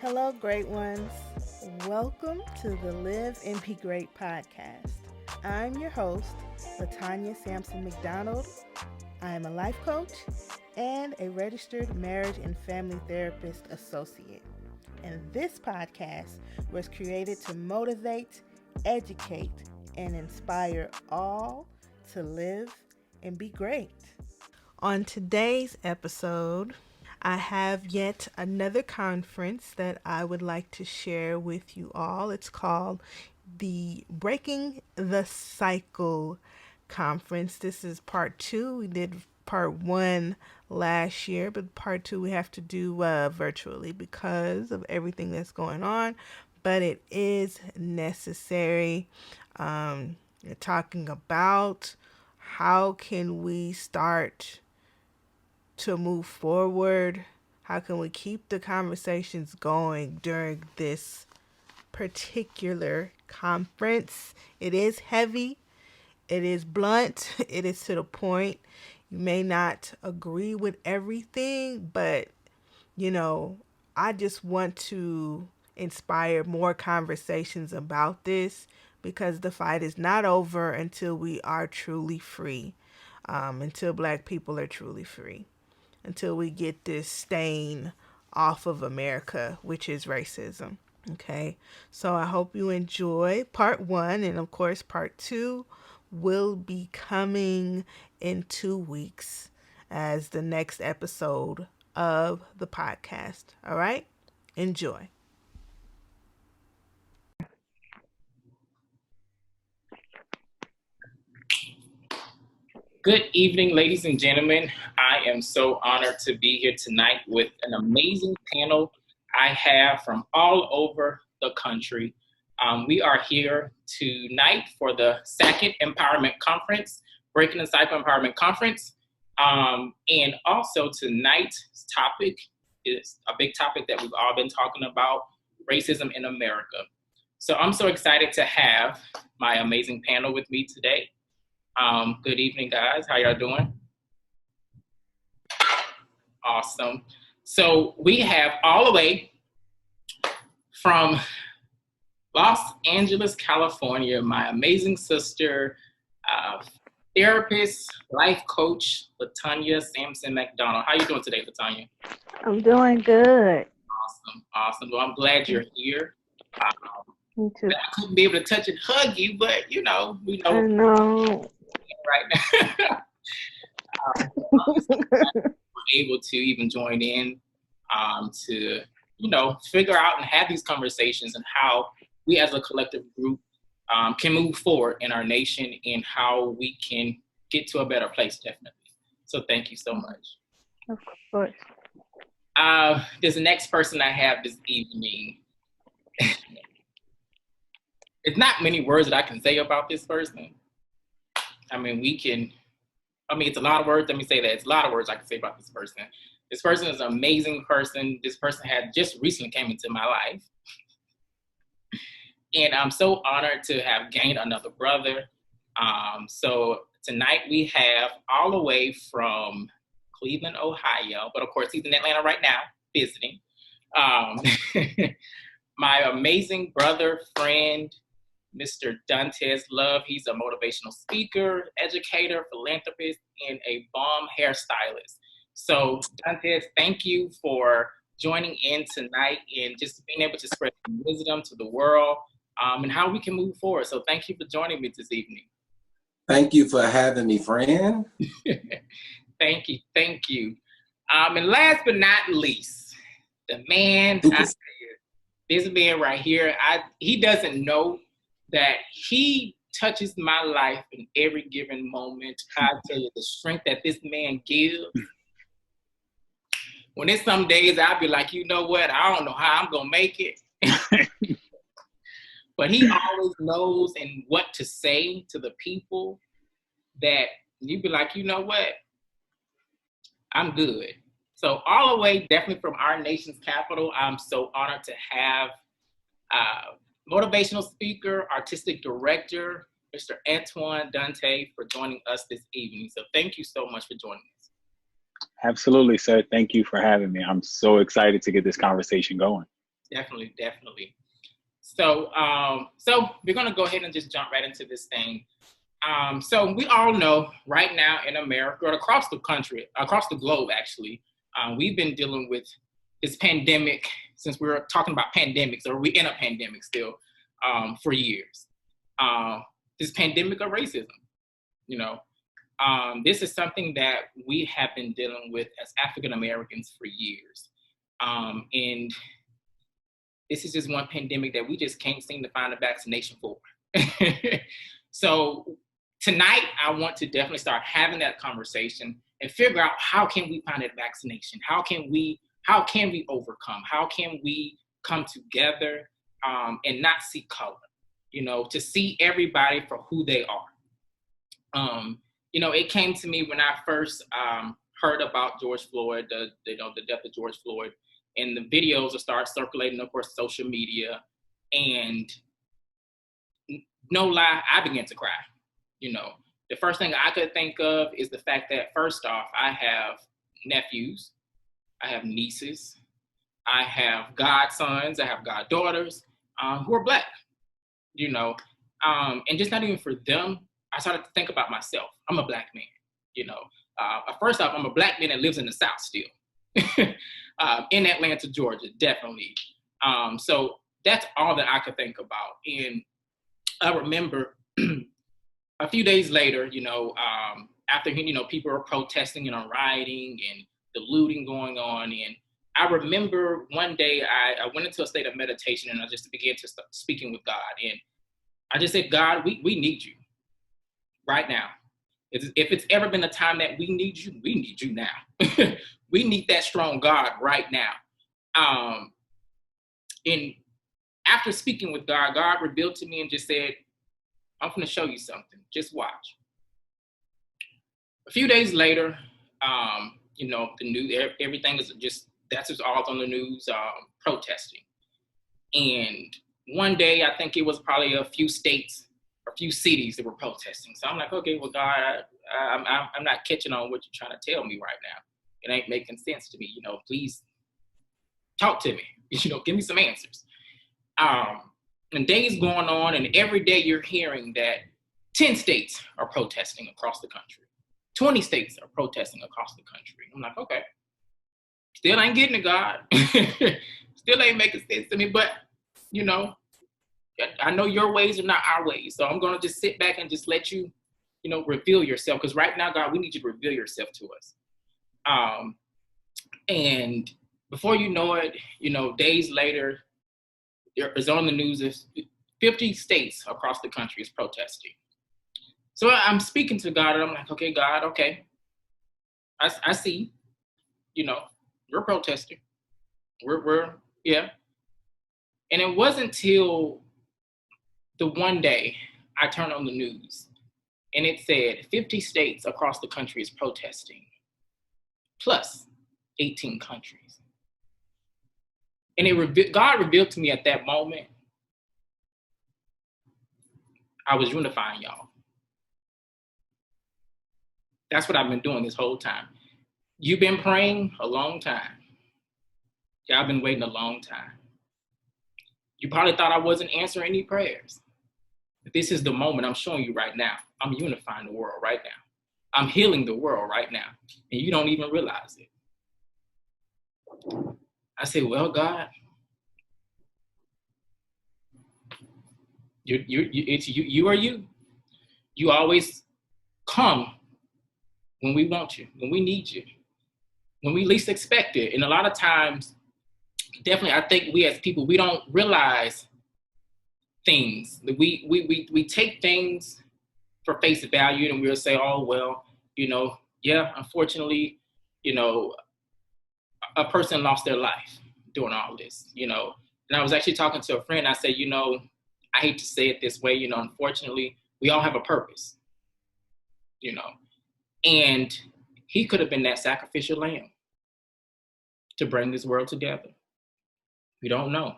Hello, great ones. Welcome to the Live and Be Great podcast. I'm your host, Latanya Sampson McDonald. I am a life coach and a registered marriage and family therapist associate. And this podcast was created to motivate, educate, and inspire all to live and be great. On today's episode, I have yet another conference that I would like to share with you all. It's called the Breaking the Cycle Conference. This is part 2. We did part 1 last year, but part 2 we have to do virtually because of everything that's going on. But it is necessary. You're talking about how can we start to move forward? How can we keep the conversations going during this particular conference? It is heavy, it is blunt, it is to the point. You may not agree with everything, but I just want to inspire more conversations about this because the fight is not over until we are truly free, until Black people are truly free, until we get this stain off of America, which is racism. Okay, so I hope you enjoy part 1, and of course part 2 will be coming in 2 weeks as the next episode of the podcast. All right, enjoy. Good evening, ladies and gentlemen. I am so honored to be here tonight with an amazing panel I have from all over the country. We are here tonight for the second Empowerment Conference, Breaking the Cycle Empowerment Conference. And also tonight's topic is a big topic that we've all been talking about, racism in America. So I'm so excited to have my amazing panel with me today. Good evening, guys. How y'all doing? Awesome. So we have all the way from Los Angeles, California, my amazing sister, therapist, life coach, Latanya Sampson McDonald. How you doing today, Latanya? I'm doing good. Awesome. Well, I'm glad you're here. Me too. I couldn't be able to touch and hug you, but we know. I know. Right now. We're able to even join in to, figure out and have these conversations and how we as a collective group can move forward in our nation and how we can get to a better place, definitely. So thank you so much. Of course. This next person I have this evening, it's not many words that I can say about this person. It's a lot of words. Let me say that. It's a lot of words I can say about this person. This person is an amazing person. This person had just recently came into my life. And I'm so honored to have gained another brother. So tonight we have all the way from Cleveland, Ohio, but of course he's in Atlanta right now, visiting. My amazing brother, friend, Mr. Dantes Love. He's a motivational speaker, educator, philanthropist, and a bomb hairstylist. So Dantes, thank you for joining in tonight and just being able to spread wisdom to the world and how we can move forward. So thank you for joining me this evening. Thank you for having me, friend. Thank you. And last but not least, the man, this man right here, he doesn't know that he touches my life in every given moment. I tell you, the strength that this man gives. When it's some days, I'll be like, you know what? I don't know how I'm going to make it. But he always knows and what to say to the people that you be like, you know what? I'm good. So all the way, definitely from our nation's capital, I'm so honored to have motivational speaker, artistic director, Mr. Antoine Dante, for joining us this evening. So thank you so much for joining us. Absolutely, sir. Thank you for having me. I'm so excited to get this conversation going. Definitely, definitely. So, so we're gonna go ahead and just jump right into this thing. So we all know right now in America, or across the country, across the globe, actually, we've been dealing with this pandemic since we were talking about pandemics, or we're in a pandemic still, for years. This pandemic of racism, you know, this is something that we have been dealing with as African Americans for years. And this is just one pandemic that we just can't seem to find a vaccination for. So tonight, I want to definitely start having that conversation and figure out how can we find that vaccination? How can we overcome? How can we come together and not see color? To see everybody for who they are. It came to me when I first heard about George Floyd, the death of George Floyd, and the videos will start circulating, of course, social media. And no lie, I began to cry. The first thing I could think of is the fact that, first off, I have nephews, I have nieces, I have godsons, I have goddaughters who are Black, and just not even for them, I started to think about myself. I'm a Black man, First off, I'm a Black man that lives in the South still. In Atlanta, Georgia, definitely. So that's all that I could think about. And I remember a few days later, after, people were protesting and rioting and the looting going on. And I remember one day I went into a state of meditation and I just began to start speaking with God. And I just said, God, we need you right now. If it's ever been a time that we need you now. We need that strong God right now. And after speaking with God, God revealed to me and just said, I'm going to show you something. Just watch. A few days later, the news, everything is that's just all on the news, protesting. And one day, I think it was probably a few states, a few cities that were protesting. So I'm like, okay, well, God, I'm not catching on what you're trying to tell me right now. It ain't making sense to me. Please talk to me. Give me some answers. And days going on, and every day you're hearing that 10 states are protesting across the country. 20 states are protesting across the country. I'm like, okay, still ain't getting it, God. Still ain't making sense to me, but, I know your ways are not our ways. So I'm going to just sit back and just let you, reveal yourself. Because right now, God, we need you to reveal yourself to us. And before you know it, days later, there is on the news of 50 states across the country is protesting. So I'm speaking to God and I'm like, okay, God, okay. I see, we're protesting. Yeah. And it wasn't till the one day I turned on the news and it said 50 states across the country is protesting, plus 18 countries. And God revealed to me at that moment, I was unifying y'all. That's what I've been doing this whole time. You've been praying a long time. Y'all been waiting a long time. You probably thought I wasn't answering any prayers. But this is the moment I'm showing you right now. I'm unifying the world right now. I'm healing the world right now. And you don't even realize it. I said, well, God, it's you are you. You always come when we want you, when we need you, when we least expect it. And a lot of times, definitely, I think we as people, we don't realize things. We take things for face value and we'll say, oh, well, yeah, unfortunately, a person lost their life doing all this, And I was actually talking to a friend. I said, I hate to say it this way, unfortunately, we all have a purpose, and he could have been that sacrificial lamb to bring this world together. We don't know.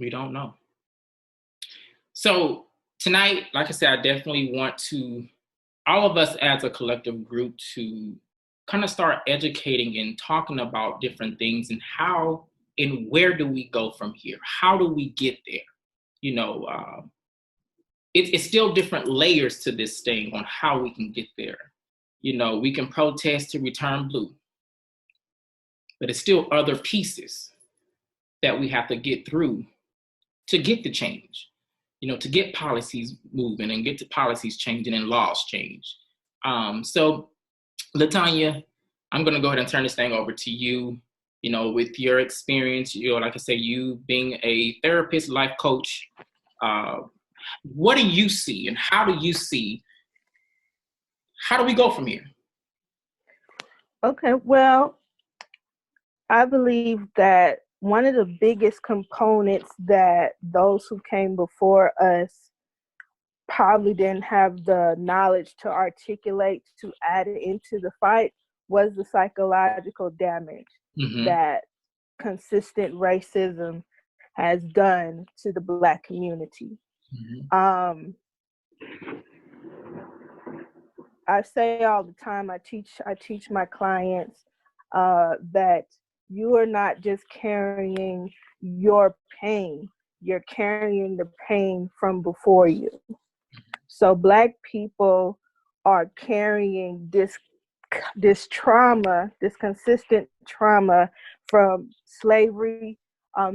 We don't know. So tonight, like I said, I definitely want to, all of us as a collective group, to kind of start educating and talking about different things and how and where do we go from here? How do we get there? You know, it's still different layers to this thing on how we can get there. You know, we can protest to return blue, but it's still other pieces that we have to get through to get the change, you know, to get policies moving and get the policies changing and laws change. So, LaTanya, I'm going to go ahead and turn this thing over to you. You know, with your experience, you know, like I say, you being a therapist, life coach, what do you see and how do we go from here? Okay, well, I believe that one of the biggest components that those who came before us probably didn't have the knowledge to articulate to add it into the fight was the psychological damage that consistent racism has done to the Black community. I say all the time, I teach my clients that you are not just carrying your pain, you're carrying the pain from before you. So Black people are carrying this trauma, this consistent trauma from slavery,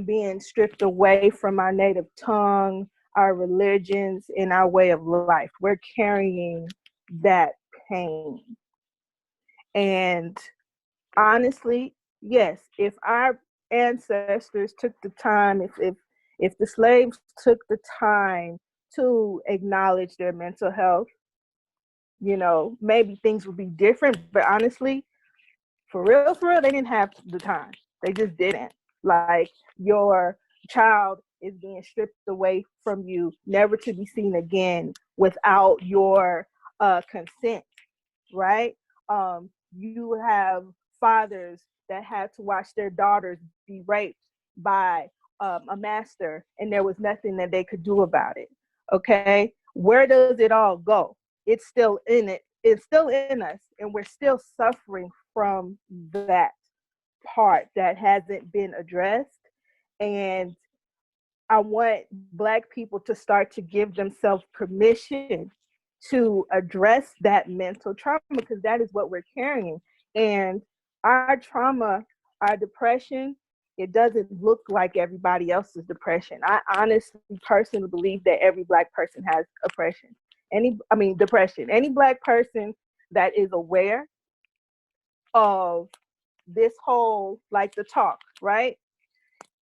being stripped away from our native tongue, our religions, and our way of life. We're carrying that pain. And honestly, yes, if our ancestors took the time, if the slaves took the time to acknowledge their mental health, you know, maybe things would be different. But honestly, for real, they didn't have the time. They just didn't. Like, your child is being stripped away from you, never to be seen again without your consent, right? You have fathers that had to watch their daughters be raped by a master, and there was nothing that they could do about it. Okay, where does it all go? It's still in it. It's still in us, and we're still suffering from that part that hasn't been addressed. And I want Black people to start to give themselves permission to address that mental trauma, because that is what we're carrying. And our trauma, our depression, it doesn't look like everybody else's depression. I honestly, personally believe that every Black person has depression. Any Black person that is aware of this whole, like, the talk, right?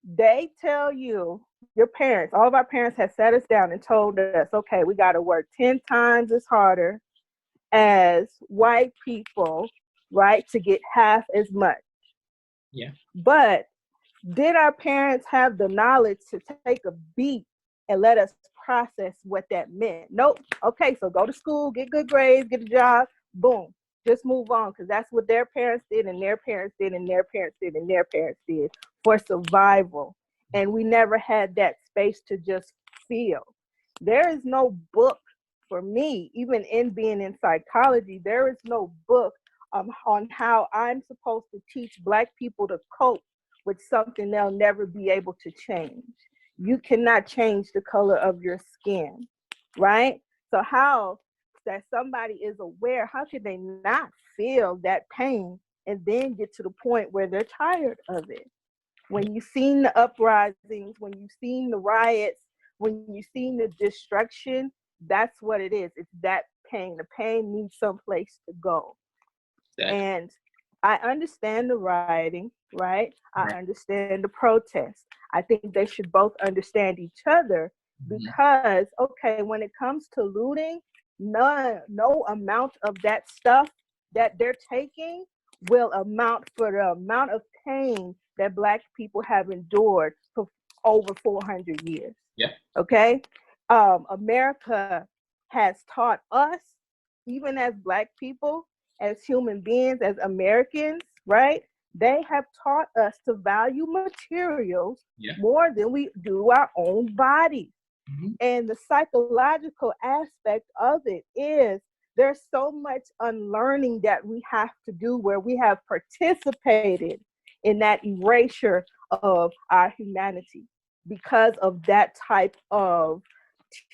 They tell you, your parents, all of our parents have sat us down and told us, okay, we got to work 10 times as harder as white people, right, to get half as much. Yeah. But did our parents have the knowledge to take a beat and let us process what that meant? Nope. Okay, so go to school, get good grades, get a job, boom. Just move on, because that's what their parents did, and their parents did, and their parents did, and their parents did for survival. And we never had that space to just feel. There is no book for me, even in being in psychology, there is no book on how I'm supposed to teach Black people to cope with something they'll never be able to change. You cannot change the color of your skin, right? So how that somebody is aware, how could they not feel that pain and then get to the point where they're tired of it? When you've seen the uprisings, when you've seen the riots, when you've seen the destruction, that's what it is. It's that pain. The pain needs someplace to go. Exactly. And I understand the rioting, right? I understand the protest. I think they should both understand each other, because, okay, when it comes to looting, no amount of that stuff that they're taking will amount for the amount of pain that Black people have endured for over 400 years. Yeah. Okay? America has taught us, even as Black people, as human beings, as Americans, right? They have taught us to value materials more than we do our own bodies. And the psychological aspect of it is there's so much unlearning that we have to do, where we have participated in that erasure of our humanity because of that type of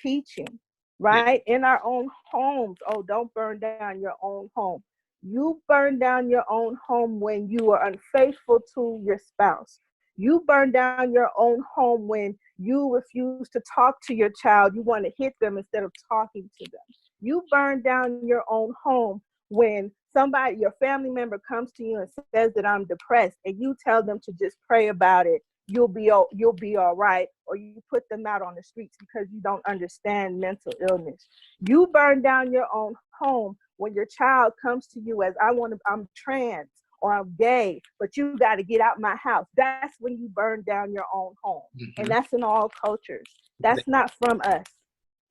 teaching, right? In our own homes. Oh, don't burn down your own home. You burn down your own home when you are unfaithful to your spouse. You burn down your own home when you refuse to talk to your child. You want to hit them instead of talking to them. You burn down your own home when somebody, your family member, comes to you and says that I'm depressed, and you tell them to just pray about it. You'll be all right, or you put them out on the streets because you don't understand mental illness. You burn down your own home when your child comes to you as I'm trans or I'm gay, but you got to get out my house. That's when you burn down your own home. And that's in all cultures. That's not from us.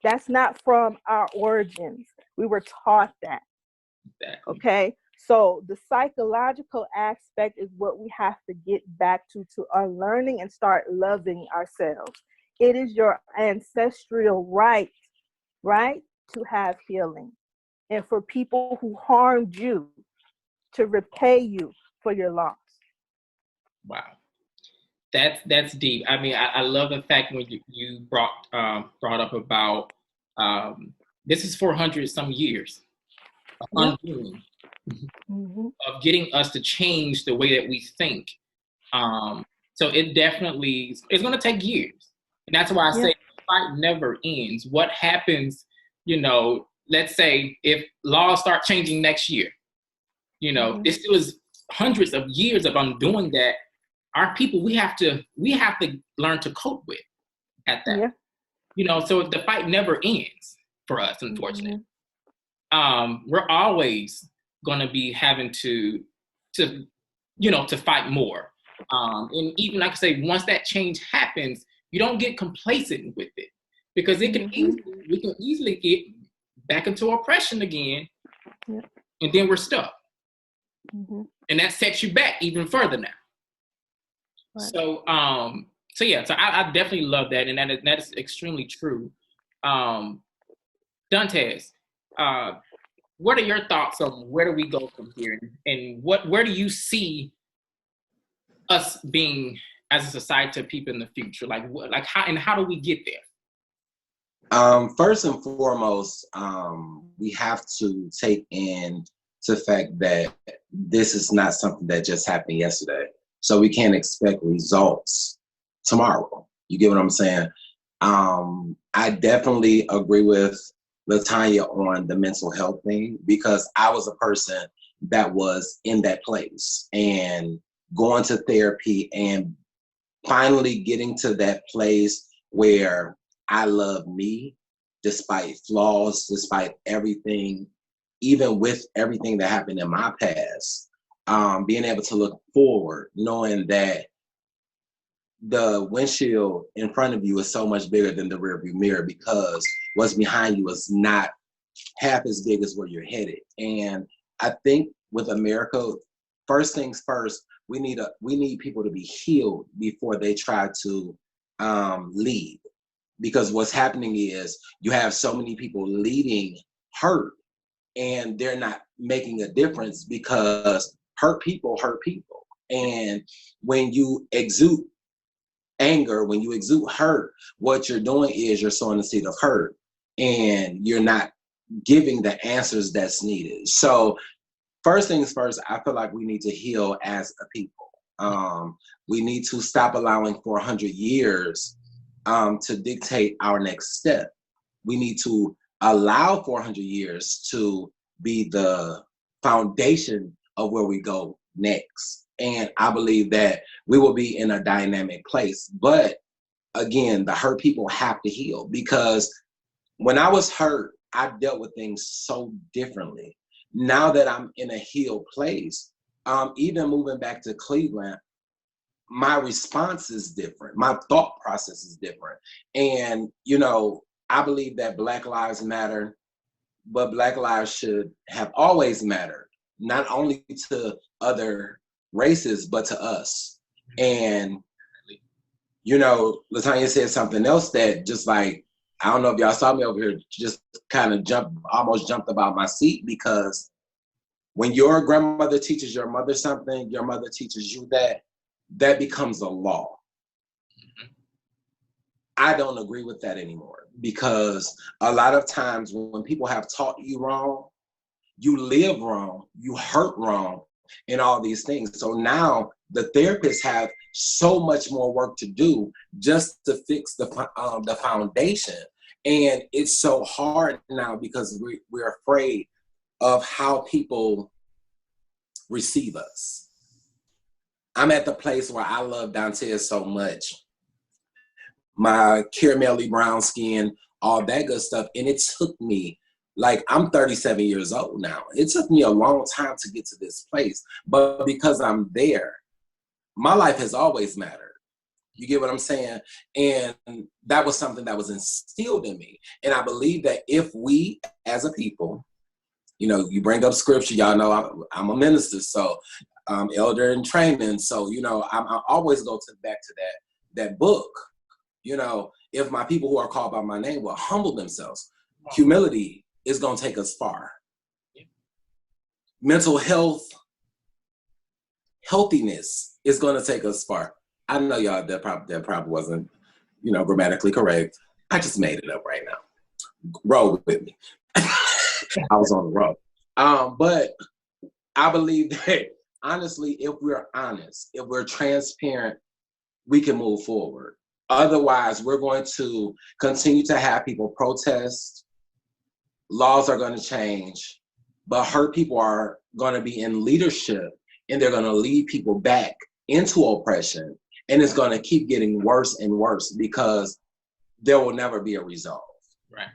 That's not from our origins. We were taught that. Okay? So the psychological aspect is what we have to get back to unlearning and start loving ourselves. It is your ancestral right, to have healing. And for people who harmed you to repay you for your loss. Wow. That's deep. I mean, I love the fact when you brought up about this is 400 some years of undoing, of getting us to change the way that we think. So it definitely it's going to take years, and that's why I say the fight never ends. What happens, let's say if laws start changing next year, it still is hundreds of years of undoing that. Our people, we have to learn to cope with at that. So the fight never ends for us, unfortunately. We're always going to be having to fight more. And even like I say, once that change happens, you don't get complacent with it, because we can easily get back into oppression again, and then we're stuck. And that sets you back even further now. Right. So I definitely love that, and that is extremely true. Dantes, what are your thoughts on where do we go from here, and where do you see us being as a society of people in the future? How do we get there? First and foremost, we have to take in the fact that this is not something that just happened yesterday. So we can't expect results tomorrow. You get what I'm saying? I definitely agree with LaTanya on the mental health thing, because I was a person that was in that place, and going to therapy and finally getting to that place where I love me despite flaws, despite everything, even with everything that happened in my past. Being able to look forward, knowing that the windshield in front of you is so much bigger than the rearview mirror, because what's behind you is not half as big as where you're headed. And I think with America, first things first, we need people to be healed before they try to lead. Because what's happening is you have so many people leading hurt, and they're not making a difference, because hurt people. And when you exude anger, when you exude hurt, what you're doing is you're sowing the seed of hurt, and you're not giving the answers that's needed. So first things first, I feel like we need to heal as a people. We need to stop allowing 400 years to dictate our next step. We need to allow 400 years to be the foundation of where we go next. And I believe that we will be in a dynamic place. But again, the hurt people have to heal, because when I was hurt, I dealt with things so differently. Now that I'm in a healed place, even moving back to Cleveland, my response is different. My thought process is different. And, I believe that Black Lives Matter, but Black lives should have always mattered, not only to other races, but to us. And, LaTanya said something else that just like, I don't know if y'all saw me over here, just kind of almost jumped about my seat, because when your grandmother teaches your mother something, your mother teaches you that, that becomes a law. I don't agree with that anymore, because a lot of times when people have taught you wrong, you live wrong, you hurt wrong, and all these things. So now the therapists have so much more work to do just to fix the foundation. And it's so hard now because we're afraid of how people receive us. I'm at the place where I love Dantes so much. My caramelly brown skin, all that good stuff. And it took me, like, I'm 37 years old now. It took me a long time to get to this place. But because I'm there, my life has always mattered. You get what I'm saying? And that was something that was instilled in me. And I believe that if we, as a people, you know, you bring up scripture, y'all know I'm a minister, so elder in training. So, you know, I always go back to that book. You know, if my people who are called by my name will humble themselves, humility is going to take us far. Yeah. Mental healthiness is going to take us far. I know y'all, that probably wasn't, you know, grammatically correct. I just made it up right now. Roll with me. I was on the road. But I believe that, honestly, if we're honest, if we're transparent, we can move forward. Otherwise, we're going to continue to have people protest. Laws are going to change, but hurt people are going to be in leadership, and they're going to lead people back into oppression. And it's going to keep getting worse and worse because there will never be a resolve. Right.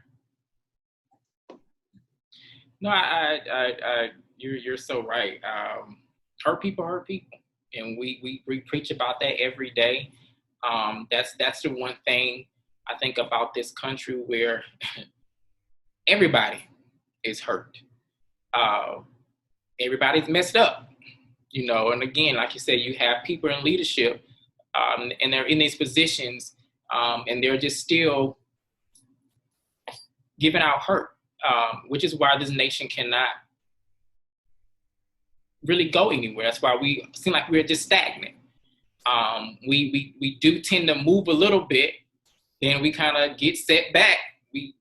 No, you're so right. Hurt people, and we preach about that every day. That's the one thing I think about this country, where everybody is hurt. Everybody's messed up, you know. And again, like you said, you have people in leadership, and they're in these positions, and they're just still giving out hurt, which is why this nation cannot really go anywhere. That's why we seem like we're just stagnant. We do tend to move a little bit, then we kind of get set back. We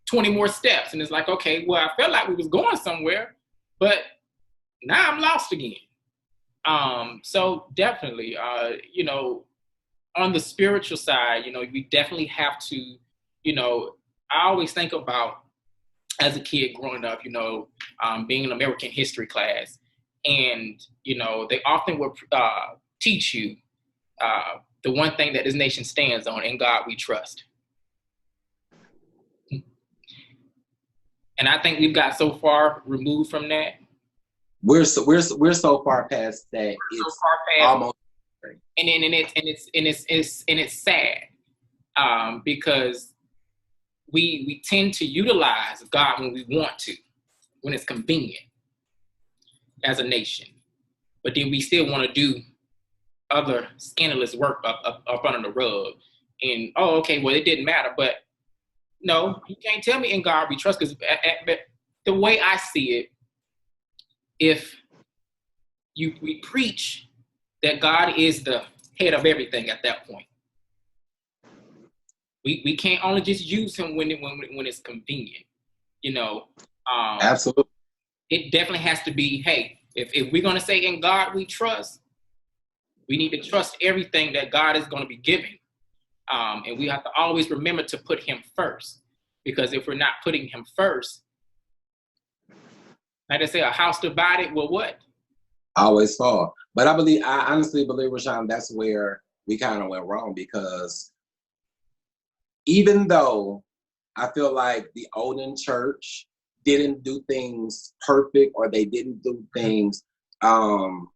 20 more steps, and it's like, okay, well, I felt like we was going somewhere, but now I'm lost again. So definitely, you know, on the spiritual side, you know, we definitely have to, you know, I always think about, as a kid growing up, you know, being in American history class, and, you know, they often would teach you the one thing that this nation stands on: in God we trust. And I think we've got so far removed from that. We're so far past that. It's so far past, almost. And it's sad, because we tend to utilize God when we want to, when it's convenient, as a nation. But then we still want to do other scandalous work up under the rug. And, oh, okay, well, it didn't matter. But no, you can't tell me in God we trust, because the way I see it, if we preach that God is the head of everything at that point, we can't only just use him when it's convenient, you know. Absolutely. It definitely has to be, hey, if we're going to say in God we trust, we need to trust everything that God is going to be giving. And we have to always remember to put him first, because if we're not putting him first, like I say, a house divided will what? Always fall. But I honestly believe, Rashawn, that's where we kind of went wrong, because even though I feel like the olden church didn't do things perfect, or they didn't do things all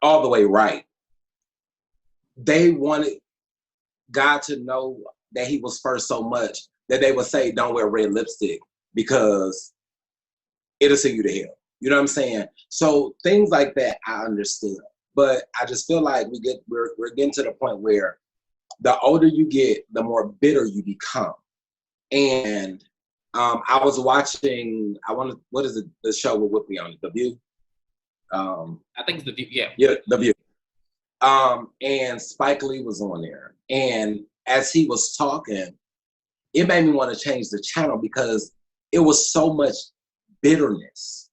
the way right, they wanted God to know that he was first so much that they would say, don't wear red lipstick because it'll send you to hell. You know what I'm saying? So things like that I understood. But I just feel like we're getting to the point where the older you get, the more bitter you become. And I was watching, what is it, the show with Whitney on it, The View? I think it's The View. Yeah. Yeah, The View. And Spike Lee was on there. And as he was talking, it made me want to change the channel because it was so much bitterness.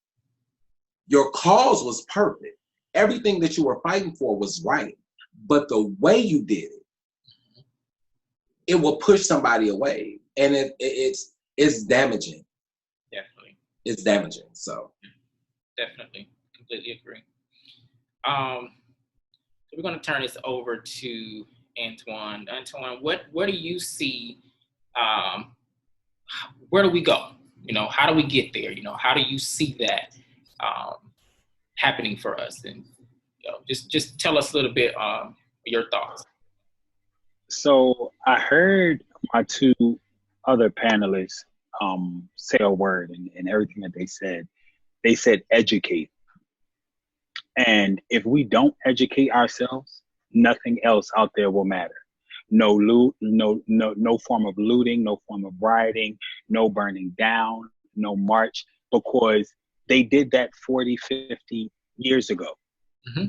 Your cause was perfect. Everything that you were fighting for was right. But the way you did it, it will push somebody away. And it's damaging. Definitely. It's damaging. So Definitely. Completely agree. So we're going to turn this over to Antoine. Antoine, what do you see? Where do we go? How do we get there? How do you see that happening for us? And just tell us a little bit your thoughts. So I heard my two other panelists say a word, and everything that they said educate. And if we don't educate ourselves, nothing else out there will matter. No loot, no form of looting, no form of rioting, no burning down, no march, because they did that 40, 50 years ago. Mm-hmm.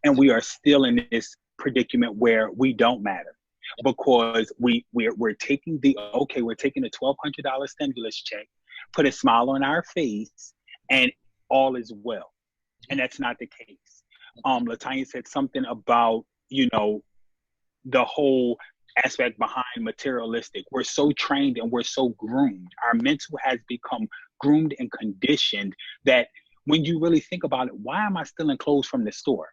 And we are still in this predicament where we don't matter because we're taking the $1,200 stimulus check, put a smile on our face, and all is well. And that's not the case. LaTanya said something about, the whole aspect behind materialistic. We're so trained and we're so groomed. Our mental has become groomed and conditioned that when you really think about it, why am I stealing clothes from the store?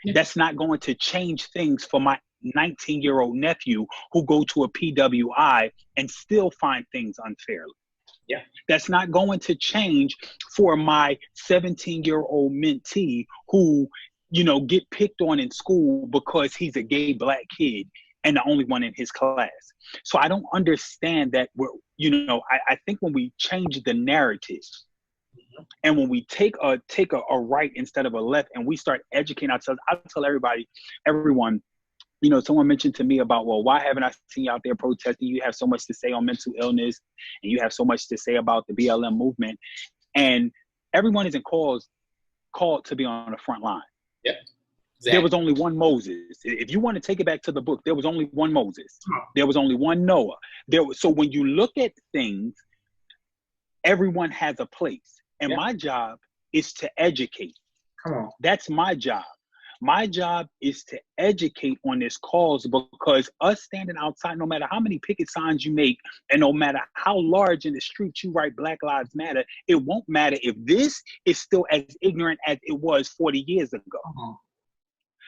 Yeah. That's not going to change things for my 19-year-old nephew who go to a PWI and still find things unfairly. Yeah. That's not going to change for my 17-year-old mentee who, get picked on in school because he's a gay Black kid and the only one in his class. So I don't understand that I think when we change the narrative and when we take a right instead of a left and we start educating ourselves, I tell everyone, someone mentioned to me about, well, why haven't I seen you out there protesting? You have so much to say on mental illness and you have so much to say about the BLM movement. And everyone isn't called to be on the front line. Yeah, exactly. There was only one Moses. If you want to take it back to the book, there was only one Moses. There was only one Noah. So when you look at things, everyone has a place. And my job is to educate. Come on. That's my job. My job is to educate on this cause because us standing outside, no matter how many picket signs you make and no matter how large in the street you write Black Lives Matter, it won't matter if this is still as ignorant as it was 40 years ago. Uh-huh.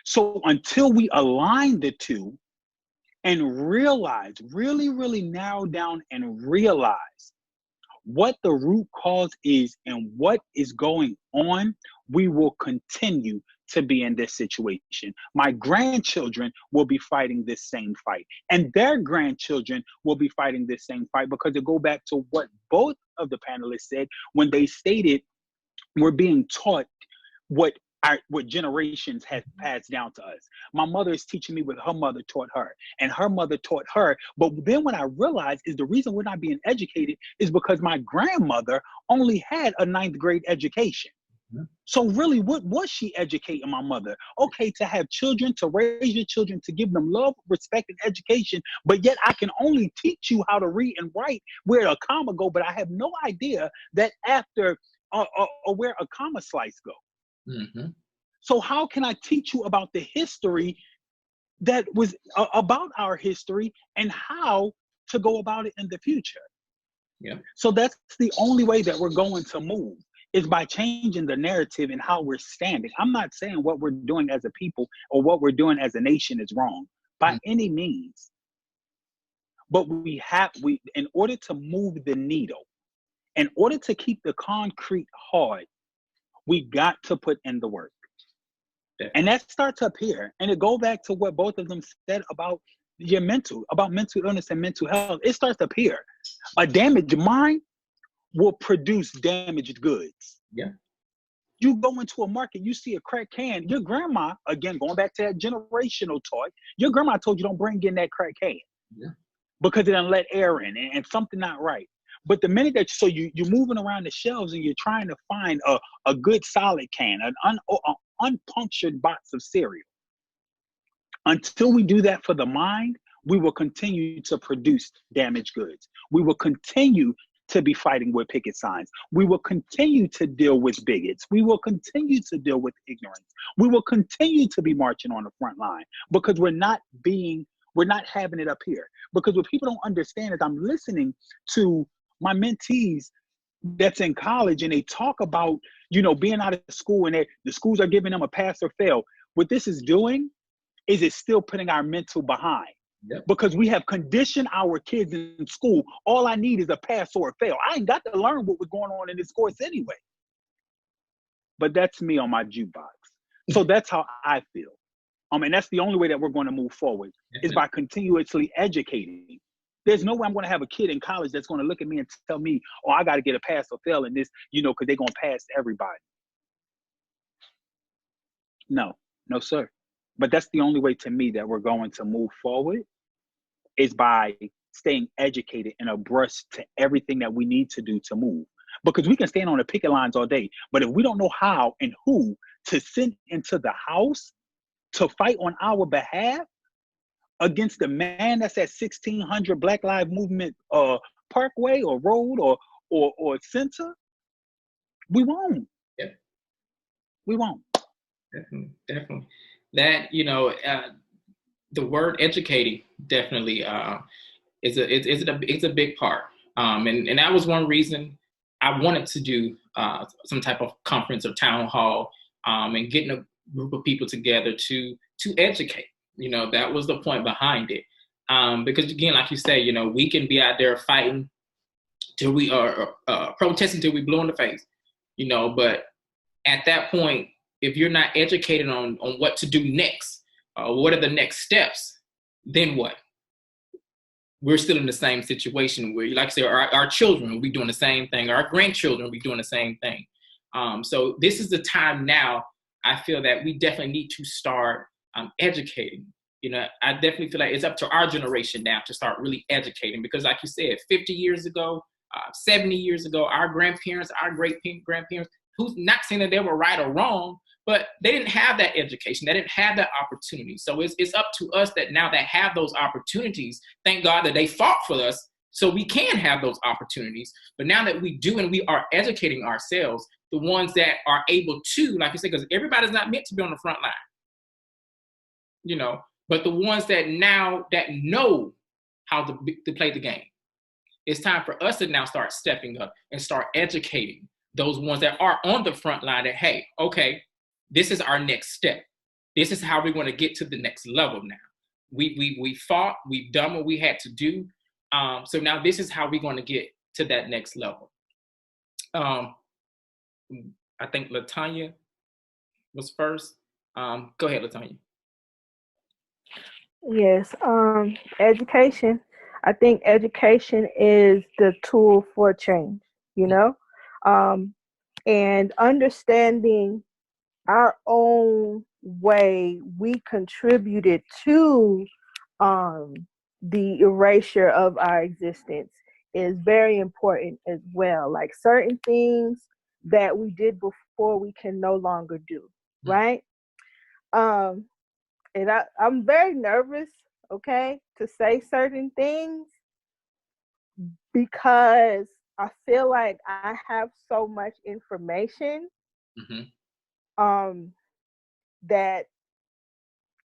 So until we align the two and realize, really, really narrow down and realize what the root cause is and what is going on, we will continue to be in this situation. My grandchildren will be fighting this same fight, and their grandchildren will be fighting this same fight because it go back to what both of the panelists said when they stated we're being taught what generations have passed down to us. My mother is teaching me what her mother taught her, and her mother taught her. But then when I realized is the reason we're not being educated is because my grandmother only had a 9th grade education. So really, what was she educating my mother? Okay, to have children, to raise your children, to give them love, respect, and education, but yet I can only teach you how to read and write where a comma go, but I have no idea that after or where a comma slice go. Mm-hmm. So how can I teach you about the history that was about our history and how to go about it in the future? Yeah. So that's the only way that we're going to move. Is by changing the narrative and how we're standing. I'm not saying what we're doing as a people or what we're doing as a nation is wrong by any means. But in order to move the needle, in order to keep the concrete hard, we got to put in the work. Yeah. And that starts up here. And it goes back to what both of them said about mental illness and mental health. It starts up here. A damaged mind will produce damaged goods. Yeah. You go into a market, you see a crack can. Your grandma, again, going back to that generational talk, your grandma told you don't bring in that crack can. Yeah. Because it didn't let air in and something not right. But the minute that you're moving around the shelves and you're trying to find a good solid can, an unpunctured box of cereal, until we do that for the mind, we will continue to produce damaged goods. We will continue to be fighting with picket signs. We will continue to deal with bigots. We will continue to deal with ignorance. We will continue to be marching on the front line because we're not having it up here. Because what people don't understand is I'm listening to my mentees that's in college and they talk about, being out of school and the schools are giving them a pass or fail. What this is doing is it's still putting our mental behind. Yep. Because we have conditioned our kids in school. All I need is a pass or a fail. I ain't got to learn what was going on in this course anyway. But that's me on my jukebox. So that's how I feel. And that's the only way that we're going to move forward is by continuously educating. There's no way I'm going to have a kid in college that's going to look at me and tell me, oh, I got to get a pass or fail in this, because they're going to pass everybody. No, sir. But that's the only way to me that we're going to move forward is by staying educated and abreast to everything that we need to do to move. Because we can stand on the picket lines all day, but if we don't know how and who to send into the house to fight on our behalf against the man that's at 1600 Black Lives Movement Parkway or Road or Center, we won't. Yeah. We won't. Definitely. That, the word educating definitely is a big part. And that was one reason I wanted to do some type of conference or town hall and getting a group of people together to educate. That was the point behind it. Because again, like you say, we can be out there fighting till we are protesting till we blue in the face, but at that point, if you're not educated on what to do next, what are the next steps, then what? We're still in the same situation where, like I said, our children will be doing the same thing. Our grandchildren will be doing the same thing. So this is the time now, I feel that we definitely need to start educating. I definitely feel like it's up to our generation now to start really educating because like you said, 50 years ago, 70 years ago, our grandparents, our great-grandparents, who's not saying that they were right or wrong, but they didn't have that education. They didn't have that opportunity. So it's up to us that now that have those opportunities, thank God that they fought for us so we can have those opportunities. But now that we do and we are educating ourselves, the ones that are able to, like you said, because everybody's not meant to be on the front line, but the ones that now that know how to play the game, it's time for us to now start stepping up and start educating those ones that are on the front line that, hey, okay, this is our next step. This is how we're going to get to the next level now. We fought, we've done what we had to do. So now this is how we're going to get to that next level. I think LaTanya was first. Go ahead, LaTanya. Yes, education. I think education is the tool for change, and understanding our own way we contributed to the erasure of our existence is very important as well. Like certain things that we did before we can no longer do, right? And I'm very nervous, okay, to say certain things because I feel like I have so much information that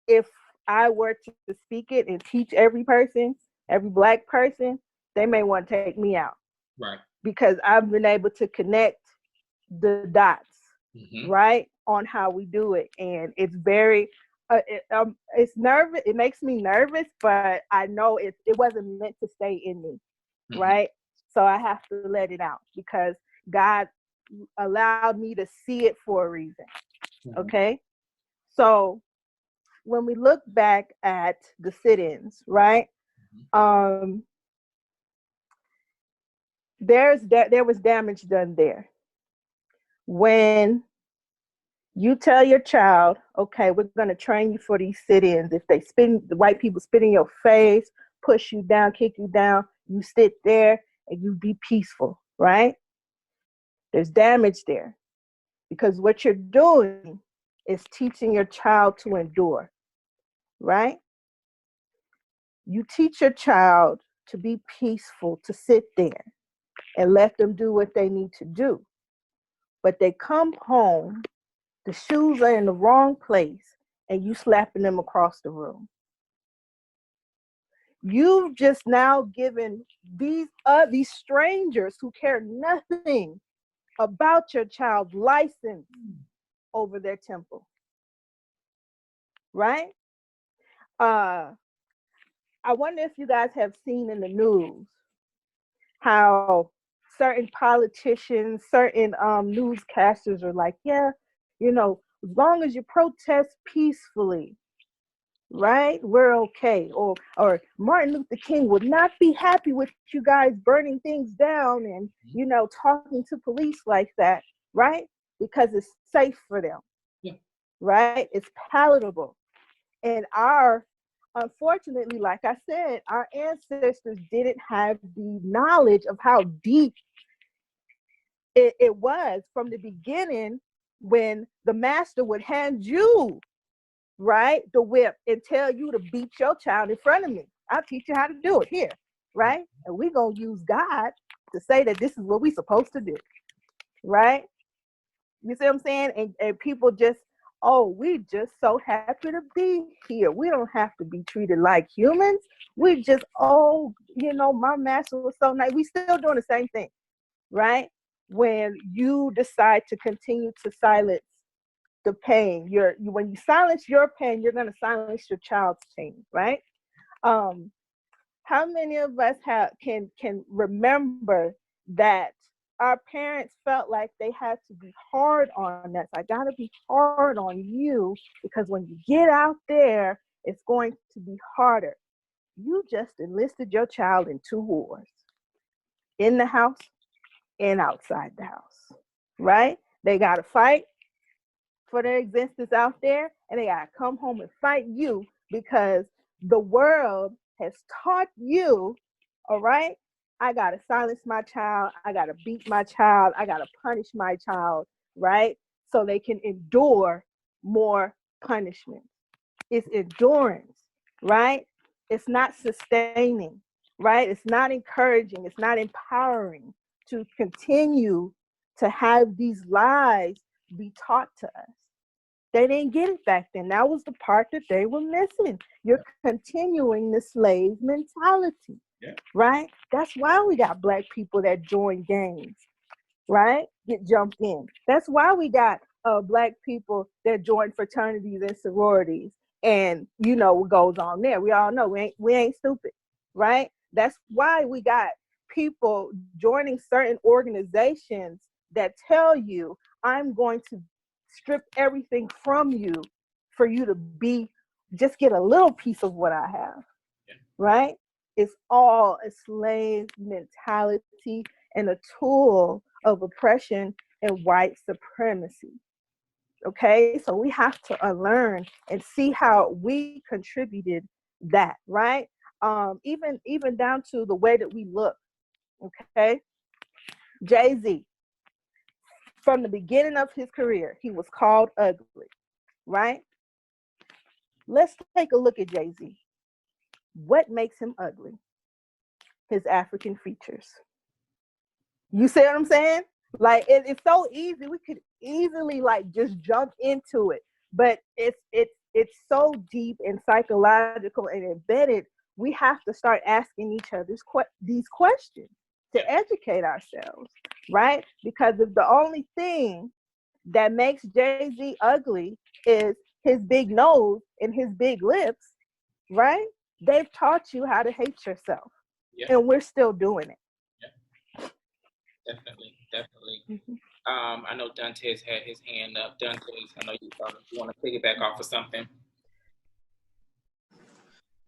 if I were to speak it and teach every person, every Black person, they may want to take me out. Right. Because I've been able to connect the dots, right, on how we do it. And it's very, it's nervous. It makes me nervous, but I know it wasn't meant to stay in me, right? So I have to let it out because God allowed me to see it for a reason. Okay. So when we look back at the sit-ins, right? There was damage done there. When you tell your child, okay, we're going to train you for these sit-ins. If the white people spit in your face, push you down, kick you down, you sit there and you be peaceful, right? There's damage there, because what you're doing is teaching your child to endure, right? You teach your child to be peaceful, to sit there and let them do what they need to do. But they come home, the shoes are in the wrong place, and you slapping them across the room. You've just now given these strangers who care nothing about your child license over their temple, right? I wonder if you guys have seen in the news how certain politicians, certain newscasters are like, yeah, you know, as long as you protest peacefully, right, we're okay. Or Martin Luther King would not be happy with you guys burning things down and, you know, talking to police like that, right? Because it's safe for them, right? It's palatable. And unfortunately, like I said, our ancestors didn't have the knowledge of how deep it was from the beginning, when the master would hand you, right, the whip and tell you to beat your child in front of me. I'll teach you how to do it here, right? And we're going to use God to say that this is what we're supposed to do, right? You see what I'm saying? And people just, oh, we just so happy to be here. We don't have to be treated like humans. We just, oh, you know, my master was so nice. We still doing the same thing, right? When you decide to continue to silence the pain, when you silence your pain, you're going to silence your child's pain, right? How many of us can remember that our parents felt like they had to be hard on us? I got to be hard on you because when you get out there, it's going to be harder. You just enlisted your child in 2 wars, in the house and outside the house, right? They got to fight for their existence out there, and they got to come home and fight you because the world has taught you, all right, I got to silence my child, I got to beat my child, I got to punish my child, right? So they can endure more punishment. It's endurance, right? It's not sustaining, right? It's not encouraging, it's not empowering to continue to have these lies be taught to us. They didn't get it back then. That was the part that they were missing. You're continuing the slave mentality, right? That's why we got Black people that join gangs, right? Get jumped in. That's why we got Black people that join fraternities and sororities, and you know what goes on there. We all know we ain't stupid, right? That's why we got people joining certain organizations that tell you, I'm going to strip everything from you for you to just get a little piece of what I have, right? It's all a slave mentality and a tool of oppression and white supremacy. Okay, so we have to unlearn and see how we contributed that, right? Even down to the way that we look. Okay, Jay-Z, from the beginning of his career, he was called ugly, right? Let's take a look at Jay-Z. What makes him ugly? His African features. You see what I'm saying? Like it's so easy. We could easily like just jump into it, but it's so deep and psychological and embedded. We have to start asking each other these questions to educate ourselves, right? Because if the only thing that makes Jay-Z ugly is his big nose and his big lips, right? They've taught you how to hate yourself, and we're still doing it. Definitely. Mm-hmm. I know Dante's had his hand up. Dante's, I know you want to piggyback off of something.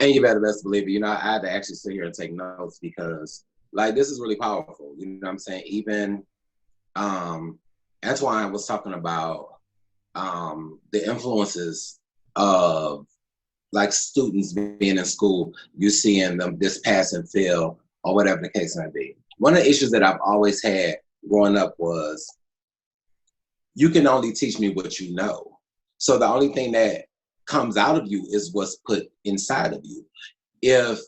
And you better best believe it. You know, I had to actually sit here and take notes because, like, this is really powerful. You know what I'm saying? Even Antoine was talking about the influences of, like, students being in school. You seeing them this pass and fail or whatever the case may be. one of the issues that I've always had growing up was you can only teach me what you know. So the only thing that comes out of you is what's put inside of you. If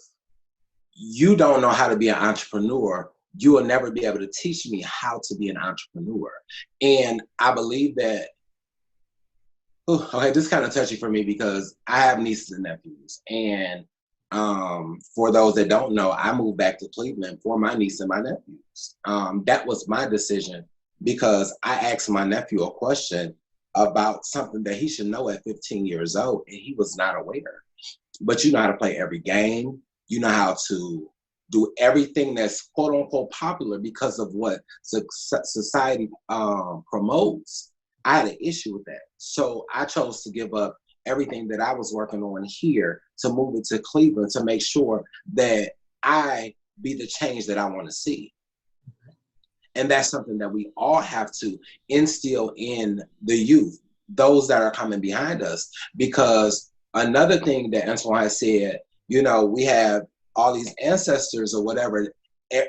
you don't know how to be an entrepreneur, you will never be able to teach me how to be an entrepreneur. And I believe that, okay, this is kind of touchy for me because I have nieces and nephews. And for those that don't know, I moved back to Cleveland for my niece and my nephews. That was my decision because I asked my nephew a question about something that he should know at 15 years old, and he was not aware. But you know how to play every game. You know how to do everything that's quote unquote popular because of what society promotes. I had an issue with that. So I chose to give up everything that I was working on here to move it to Cleveland to make sure that I be the change that I want to see. And that's something that we all have to instill in the youth, those that are coming behind us. Because another thing that Antoine said, you know, we have all these ancestors or whatever,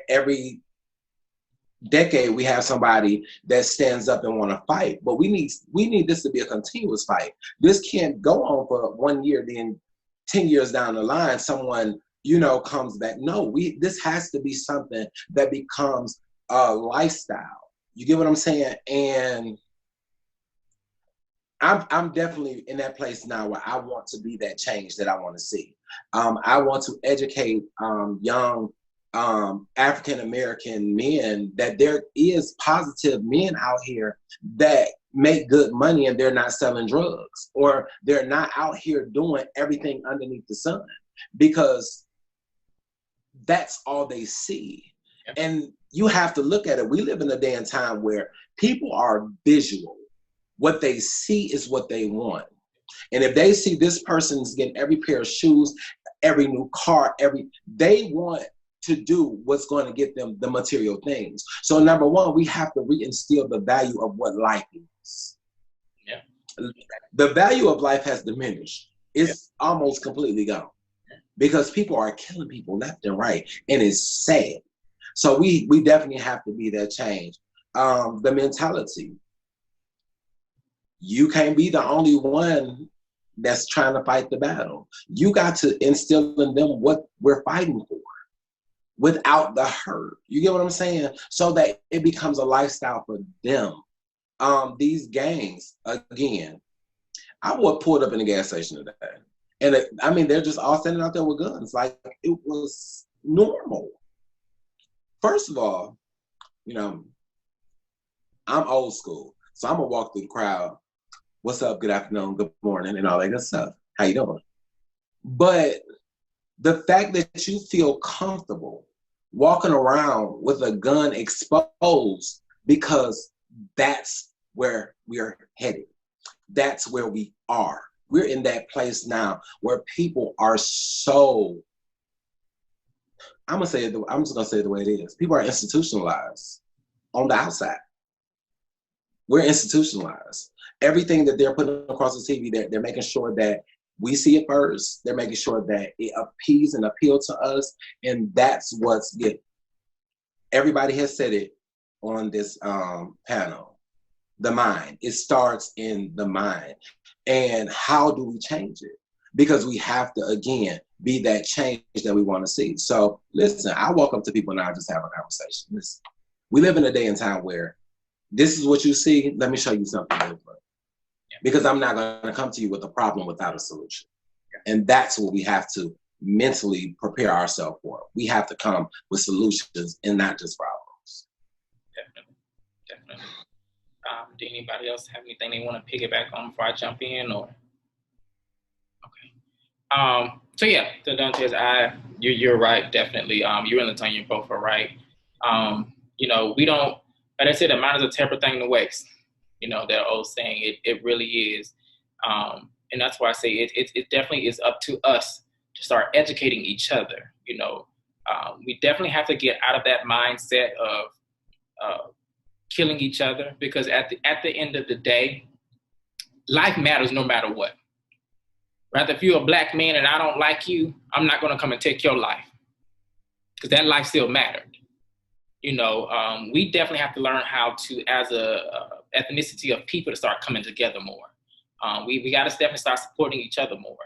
every decade we have somebody that stands up and want to fight, but we need this to be a continuous fight. This can't go on for 1 year, then 10 years down the line someone, you know, comes back. No, this has to be something that becomes a lifestyle. You get what I'm saying? And I'm definitely in that place now where I want to be that change that I want to see. I want to educate young African-American men that there is positive men out here that make good money and they're not selling drugs, or they're not out here doing everything underneath the sun, because that's all they see. And you have to look at it. We live in a day and time where people are visual. What they see is what they want. And if they see this person's getting every pair of shoes, every new car, they want to do what's going to get them the material things. So number one, we have to reinstill the value of what life is. Yeah. The value of life has diminished. It's almost completely gone because people are killing people left and right, and it's sad. So we definitely have to be that change. The mentality. You can't be the only one that's trying to fight the battle. You got to instill in them what we're fighting for without the hurt. You get what I'm saying? So that it becomes a lifestyle for them. These gangs, again, I was pulled up in the gas station today. And I mean, they're just all standing out there with guns. Like, it was normal. First of all, you know, I'm old school. So I'm going to walk through the crowd. What's up? Good afternoon, good morning, and all that good stuff. How you doing? But the fact that you feel comfortable walking around with a gun exposed, because that's where we're headed. That's where we are. We're in that place now where people are so, I'm just going to say it the way it is. People are institutionalized on the outside. We're institutionalized. Everything that they're putting across the TV, they're making sure that we see it first. They're making sure that it appeals and appeals to us. And that's what's good. Everybody has said it on this panel. The mind. It starts in the mind. And how do we change it? Because we have to, again, be that change that we want to see. So listen, I walk up to people now and just have a conversation. Listen, we live in a day and time where this is what you see. Let me show you something different. Because I'm not going to come to you with a problem without a solution. And that's what we have to mentally prepare ourselves for. We have to come with solutions and not just problems. Definitely. Do anybody else have anything they want to piggyback on before I jump in? Or okay. So yeah, the Dantes, you're right, definitely. You and Latonya, you're both are right. You know, we don't, like I said, the mind is a terrible thing to waste. You know, that old saying, it really is. And that's why I say it definitely is up to us to start educating each other. You know, we definitely have to get out of that mindset of killing each other, because at the end of the day, life matters no matter what. Rather, if you're a black man and I don't like you, I'm not going to come and take your life, because that life still mattered. We definitely have to learn how to, as a ethnicity of people, to start coming together more. We got to definitely start supporting each other more.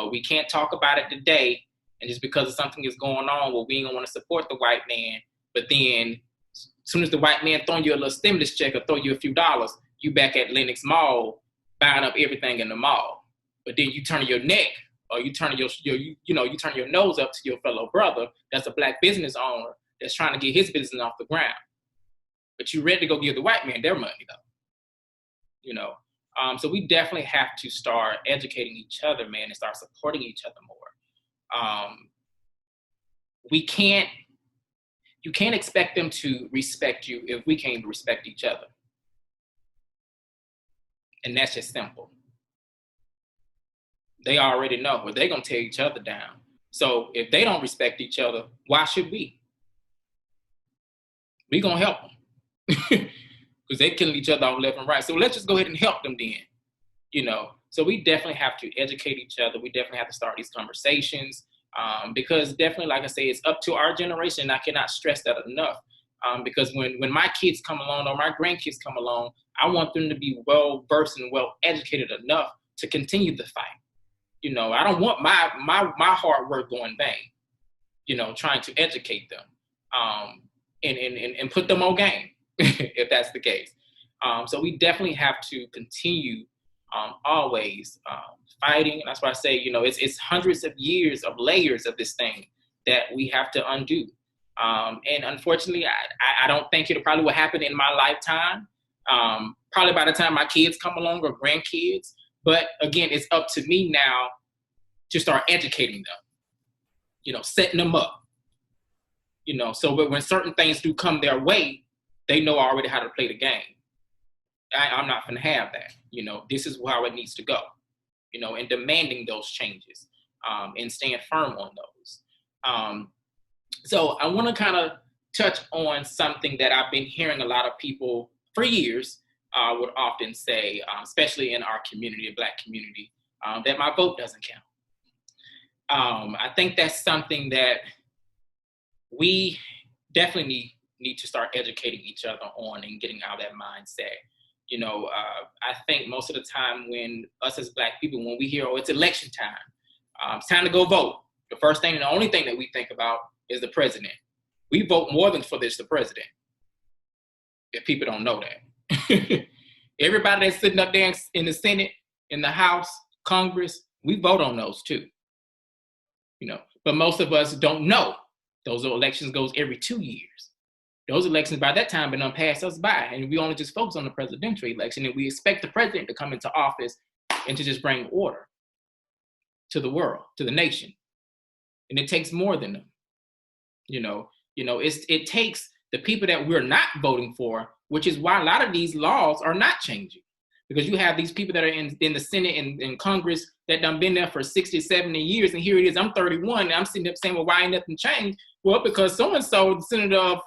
We can't talk about it today, and just because something is going on, well, we ain't gonna want to support the white man. But then, as soon as the white man throwing you a little stimulus check or throw you a few dollars, you back at Lenox Mall buying up everything in the mall. But then you turn your neck, or you turn you turn your nose up to your fellow brother that's a black business owner that's trying to get his business off the ground. But you ready to go give the white man their money though. So we definitely have to start educating each other, man, and start supporting each other more. You can't expect them to respect you if we can't respect each other. And that's just simple. They already know, but they're going to tear each other down. So if they don't respect each other, why should we? We're going to help them. Because they're killing each other on left and right. So let's just go ahead and help them then. So we definitely have to educate each other. We definitely have to start these conversations. Because definitely, like I say, it's up to our generation. And I cannot stress that enough. Because when my kids come along or my grandkids come along, I want them to be well-versed and well-educated enough to continue the fight. I don't want my hard work going vain, trying to educate them and put them on game, if that's the case. So we definitely have to continue always fighting. And that's why I say, it's hundreds of years of layers of this thing that we have to undo. And unfortunately, I don't think it probably will happen in my lifetime. Probably by the time my kids come along or grandkids. But again, it's up to me now to start educating them, setting them up, so when certain things do come their way, they know already how to play the game. I'm not going to have that. This is how it needs to go, and demanding those changes and staying firm on those. So I want to kind of touch on something that I've been hearing a lot of people for years would often say, especially in our community, the Black community, that my vote doesn't count. I think that's something that we definitely need to start educating each other on and getting out of that mindset. I think most of the time when us as Black people, when we hear, oh, it's election time, it's time to go vote, the first thing and the only thing that we think about is the president. We vote more than for the president, if people don't know that. Everybody that's sitting up there in the Senate, in the House, Congress, we vote on those too. But most of us don't know. Those elections goes every 2 years. Those elections by that time been passed us by, and we only just focus on the presidential election, and we expect the president to come into office and to just bring order to the world, to the nation. And it takes more than them. It takes the people that we're not voting for, which is why a lot of these laws are not changing. Because you have these people that are in the Senate and in Congress that done been there for 60, 70 years, and here it is, I'm 31, and I'm sitting up saying, well, why ain't nothing changed? Well, because so-and-so, the senator of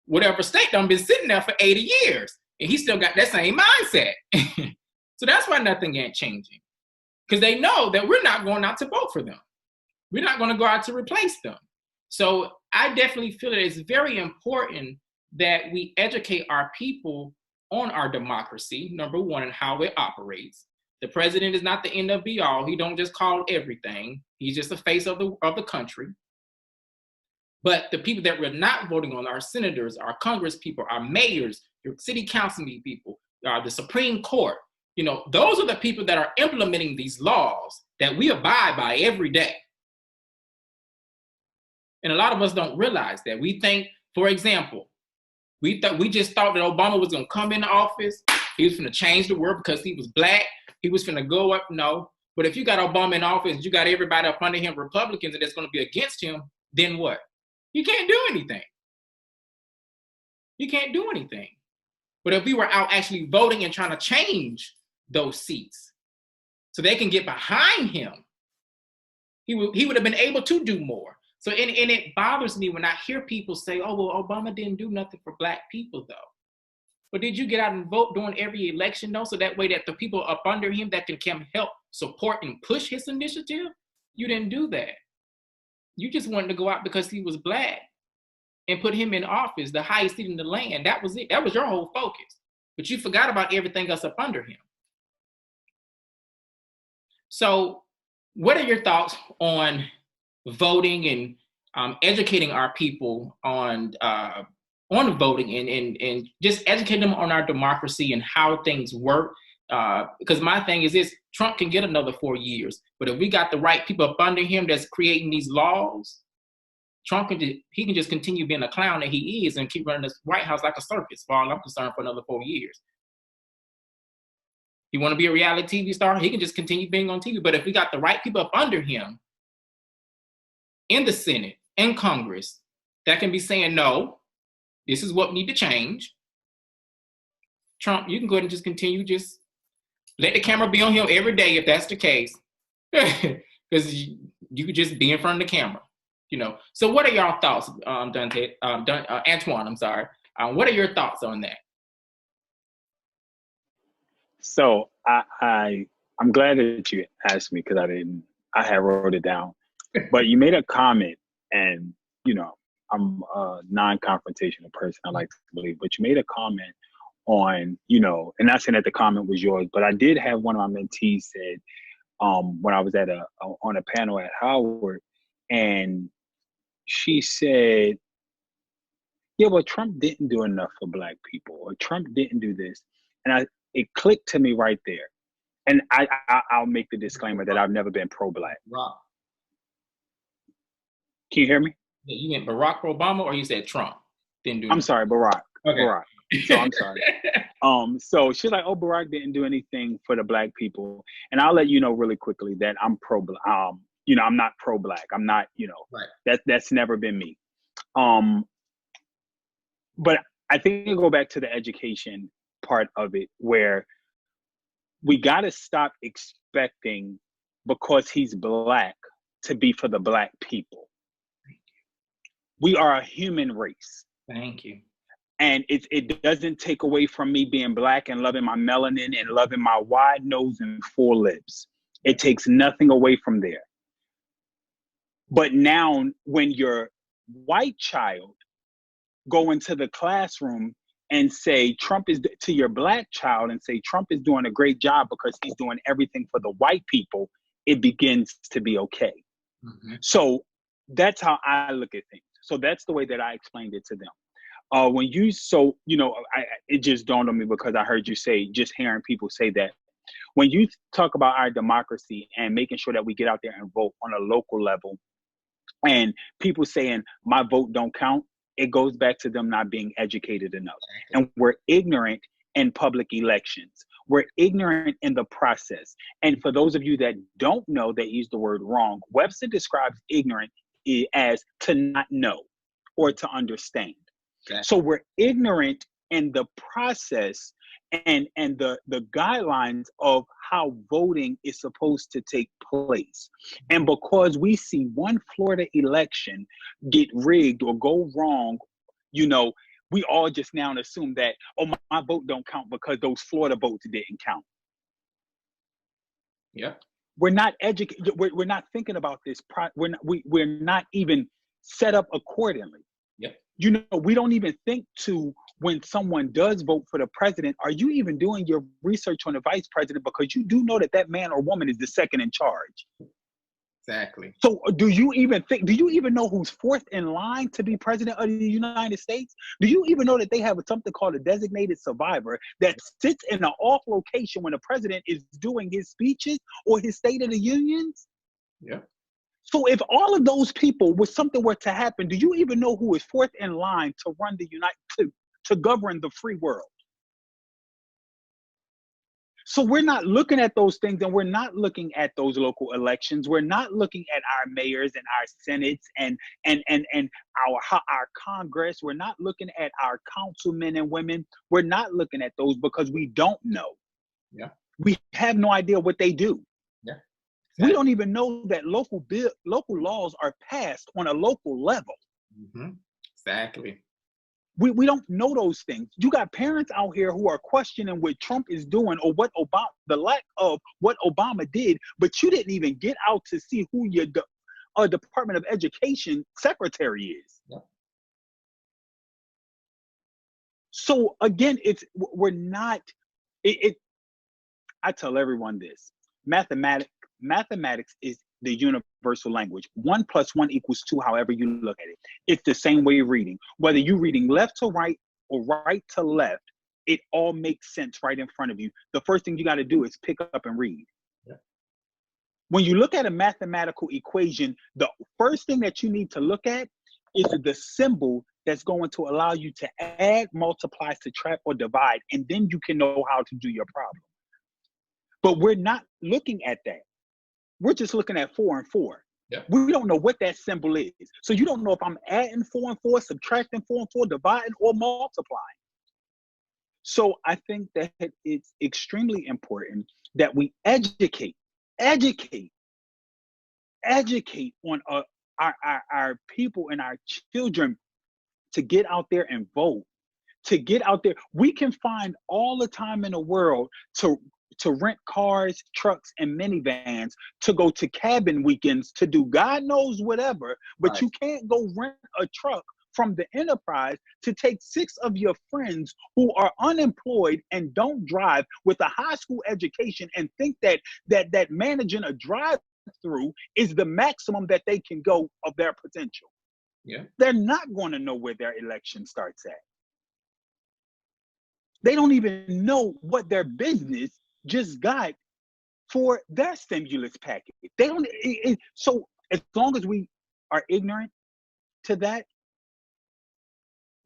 whatever state, done been sitting there for 80 years, and he still got that same mindset. So that's why nothing ain't changing. Because they know that we're not going out to vote for them. We're not going to go out to replace them. So I definitely feel that it's very important that we educate our people on our democracy, number one, and how it operates. The president is not the end of be all. He don't just call everything. He's just the face of the country. But the people that we're not voting on, our senators, our Congress people, our mayors, your city council people, the Supreme Court, those are the people that are implementing these laws that we abide by every day. And a lot of us don't realize that. We think, for example, we just thought that Obama was going to come into office. He was going to change the world because he was Black. He was going to go up. No. But if you got Obama in office, you got everybody up under him, Republicans, and that's going to be against him, then what? You can't do anything. You can't do anything. But if we were out actually voting and trying to change those seats so they can get behind him, he would have been able to do more. So, and it bothers me when I hear people say, oh, well, Obama didn't do nothing for Black people, though. But did you get out and vote during every election, though, so that way that the people up under him that can help support and push his initiative? You didn't do that. You just wanted to go out because he was Black and put him in office, the highest seat in the land. That was it. That was your whole focus. But you forgot about everything else up under him. So what are your thoughts on voting and educating our people on voting and just educating them on our democracy and how things work? Because my thing is this: Trump can get another 4 years, but if we got the right people up under him that's creating these laws, Trump can just continue being a clown that he is and keep running this White House like a circus, for all I'm concerned, for another 4 years. You want to be a reality TV star? He can just continue being on TV. But if we got the right people up under him in the Senate and Congress that can be saying, no, this is what we need to change. Trump, you can go ahead and just continue, just let the camera be on him every day if that's the case. Because you could just be in front of the camera, you know. So what are y'all thoughts, Antoine, I'm sorry. What are your thoughts on that? So I'm glad that you asked me, because I had wrote it down. But you made a comment, and you know, I'm a non-confrontational person, I like to believe, but you made a comment on, you know, and not saying that the comment was yours, but I did have one of my mentees said, when I was on a panel at Howard, and she said, yeah, well, Trump didn't do enough for Black people, or Trump didn't do this. And it clicked to me right there. And I'll make the disclaimer that I've never been pro-Black. Barack. Can you hear me? Yeah, you meant Barack Obama, or you said Trump didn't do? I'm sorry, Barack. Okay. Barack. So I'm sorry. So she's like, oh, Barack didn't do anything for the Black people. And I'll let you know really quickly that I'm pro-Black. You know, I'm not pro-Black. I'm not, you know, right. That's never been me. But I think you go back to the education part of it, where we got to stop expecting, because he's Black, to be for the Black people. We are a human race. Thank you. And it doesn't take away from me being Black and loving my melanin and loving my wide nose and full lips. It takes nothing away from there. But now when your white child go into the classroom and say Trump is, to your Black child, and say Trump is doing a great job because he's doing everything for the white people, it begins to be okay. Mm-hmm. So that's how I look at things. So that's the way that I explained it to them. It just dawned on me, because I heard you say, just hearing people say that, when you talk about our democracy and making sure that we get out there and vote on a local level, and people saying my vote don't count, it goes back to them not being educated enough. And we're ignorant in public elections. We're ignorant in the process. And for those of you that don't know, they use the word wrong. Webster describes ignorant as to not know or to understand. Okay. So we're ignorant in the process and the guidelines of how voting is supposed to take place. And because we see one Florida election get rigged or go wrong, you know, we all just now assume that, oh, my vote don't count because those Florida votes didn't count. Yeah. We're not educated. We're not thinking about this. We're not even set up accordingly. Yep. You know, we don't even think to, when someone does vote for the president, are you even doing your research on the vice president? Because you do know that man or woman is the second in charge. Exactly. So do you even know who's fourth in line to be president of the United States? Do you even know that they have something called a designated survivor that sits in an off location when the president is doing his speeches or his State of the Unions? Yeah. So if all of those people, something were to happen, do you even know who is fourth in line to run the to govern the free world? So we're not looking at those things, and we're not looking at those local elections. We're not looking at our mayors and our senates and our Congress. We're not looking at our councilmen and women. We're not looking at those because we don't know. Yeah. We have no idea what they do. Yeah. Exactly. We don't even know that local laws are passed on a local level. Mm-hmm. Exactly. We don't know those things. You got parents out here who are questioning what Trump is doing or what the lack of what Obama did, but you didn't even get out to see who your Department of Education secretary is. Yeah. So again, we're not. I tell everyone this: mathematics is the universal language. 1 + 1 = 2. However you look at it, it's the same way of reading. Whether you're reading left to right or right to left, it all makes sense right in front of you. The first thing you got to do is pick up and read. Yeah. When you look at a mathematical equation, the first thing that you need to look at is the symbol that's going to allow you to add, multiply, subtract, or divide, and then you can know how to do your problem. But we're not looking at that. We're just looking at 4 and 4. Yeah. We don't know what that symbol is. So you don't know if I'm adding 4 and 4, subtracting 4 and 4, dividing, or multiplying. So I think that it's extremely important that we educate on our people and our children to get out there and vote, to get out there. We can find all the time in the world to rent cars, trucks, and minivans, to go to cabin weekends, to do God knows whatever, but Right. You can't go rent a truck from the enterprise to take 6 of your friends who are unemployed and don't drive with a high school education and think that managing a drive-through is the maximum that they can go of their potential. Yeah. They're not going to know where their election starts at. They don't even know what their business just got for their stimulus package. They don't. So as long as we are ignorant to that,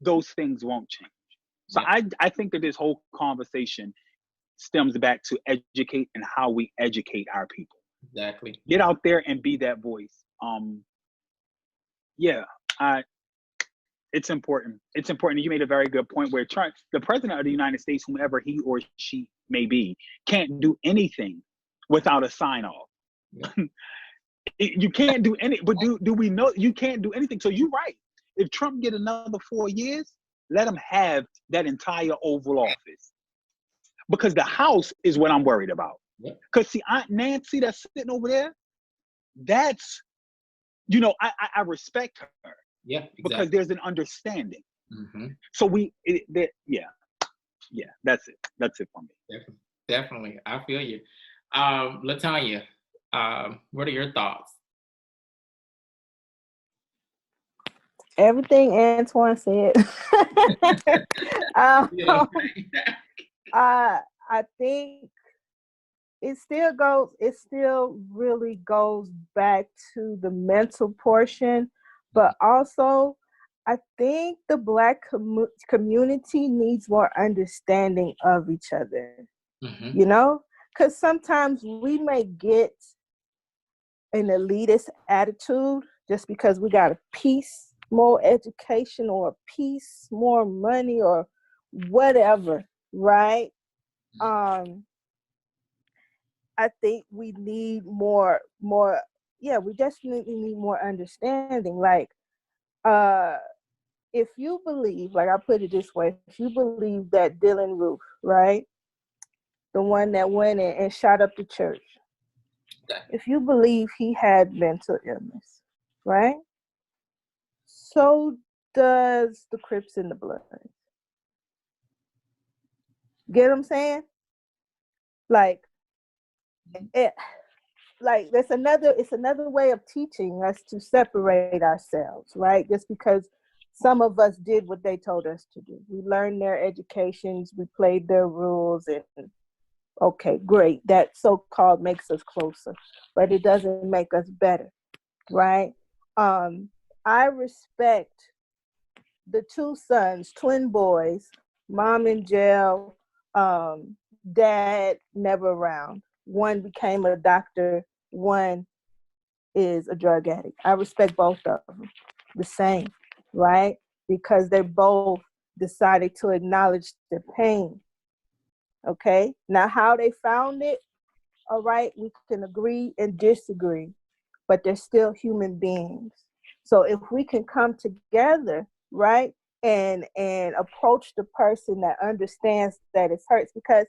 those things won't change. So Yeah. I think that this whole conversation stems back to educate and how we educate our people. Exactly. Get out there and be that voice. It's important. It's important. You made a very good point where Trump, the president of the United States, whomever he or she may be, can't do anything without a sign off. Yeah. You can't do any, but do we know you can't do anything? So you're right. If Trump get another 4 years, let him have that entire Oval Office. Because the House is what I'm worried about. Yeah. Because see, Aunt Nancy that's sitting over there, that's, I respect her. Yeah, exactly. Because there's an understanding. Mm-hmm. So that's it. That's it for me. Definitely. I feel you. LaTanya, what are your thoughts? Everything Antoine said. I think it still really goes back to the mental portion, but also I think the Black community needs more understanding of each other, because sometimes we may get an elitist attitude just because we got a piece more education or a piece more money or whatever, right? I think we need more, we definitely need more understanding. Like, if you believe, like I put it this way, if you believe that Dylan Roof, right, the one that went in and shot up the church, if you believe he had mental illness, right, so does the Crips and the Bloods. Get what I'm saying? Like, it's another way of teaching us to separate ourselves, right? Just because some of us did what they told us to do. We learned their educations, we played their rules, and okay, great. That so-called makes us closer, but it doesn't make us better, right? I respect the 2 sons, twin boys, mom in jail, dad never around. One became a doctor, one is a drug addict. I respect both of them the same, right? Because they both decided to acknowledge their pain. Okay? Now, how they found it, all right, we can agree and disagree, but they're still human beings. So if we can come together, right, and approach the person that understands that it hurts, because,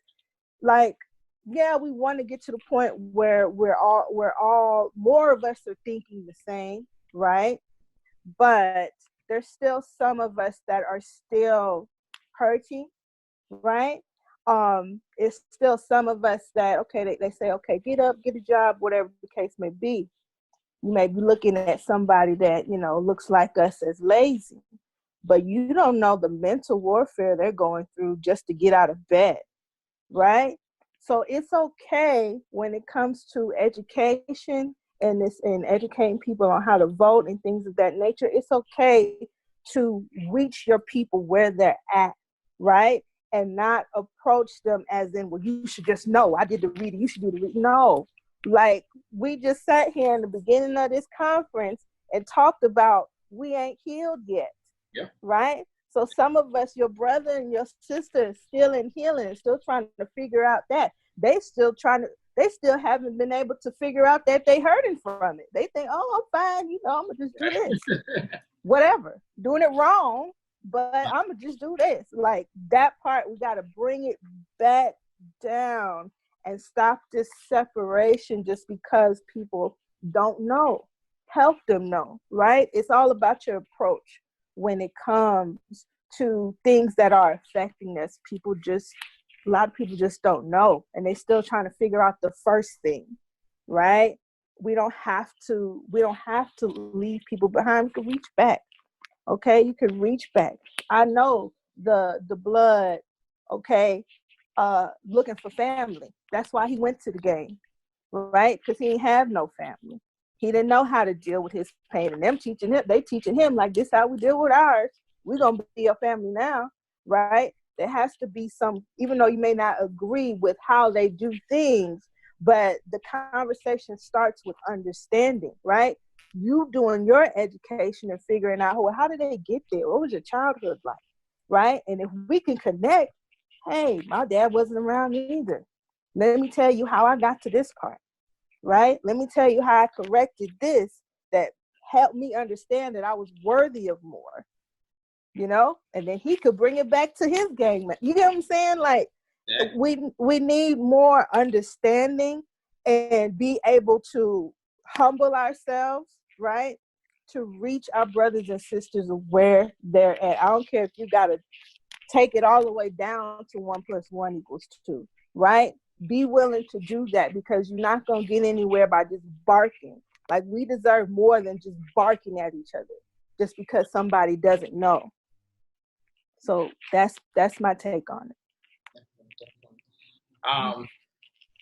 like, yeah, we want to get to the point where we're all more of us are thinking the same, right? But there's still some of us that are still hurting, right? It's still some of us that, okay, they say, okay, get up, get a job, whatever the case may be. You may be looking at somebody that, looks like us as lazy, but you don't know the mental warfare they're going through just to get out of bed, right? So it's okay when it comes to education and educating people on how to vote and things of that nature. It's okay to reach your people where they're at, right? And not approach them as in, well, you should just know. I did the reading. You should do the reading. No, like we just sat here in the beginning of this conference and talked about we ain't healed yet, yeah. Right? So some of us, your brother and your sister, is still in healing, still trying to figure out that. They still haven't been able to figure out that they hurting from it. They think, oh, I'm fine. I'm going to just do this. Whatever. Doing it wrong, but I'm going to just do this. Like that part, we got to bring it back down and stop this separation just because people don't know. Help them know, right? It's all about your approach when it comes to things that are affecting us. A lot of people just don't know, and they're still trying to figure out the first thing, right? We don't have to leave people behind. We can reach back. Okay, you can reach back. I know the blood, okay, looking for family. That's why he went to the game, right? Because he didn't have no family. He didn't know how to deal with his pain, and they teaching him like this how we deal with ours. We're gonna be a family now, right? There has to be some, even though you may not agree with how they do things, but the conversation starts with understanding, right? You doing your education and figuring out, well, how did they get there? What was your childhood like, right? And if we can connect, hey, my dad wasn't around either. Let me tell you how I got to this part, right? Let me tell you how I corrected this that helped me understand that I was worthy of more, and then he could bring it back to his gang. You get what I'm saying? Like, yeah. We need more understanding and be able to humble ourselves, right? To reach our brothers and sisters where they're at. I don't care if you got to take it all the way down to 1 + 1 = 2, right? Be willing to do that, because you're not going to get anywhere by just barking. Like, we deserve more than just barking at each other just because somebody doesn't know. So that's my take on it.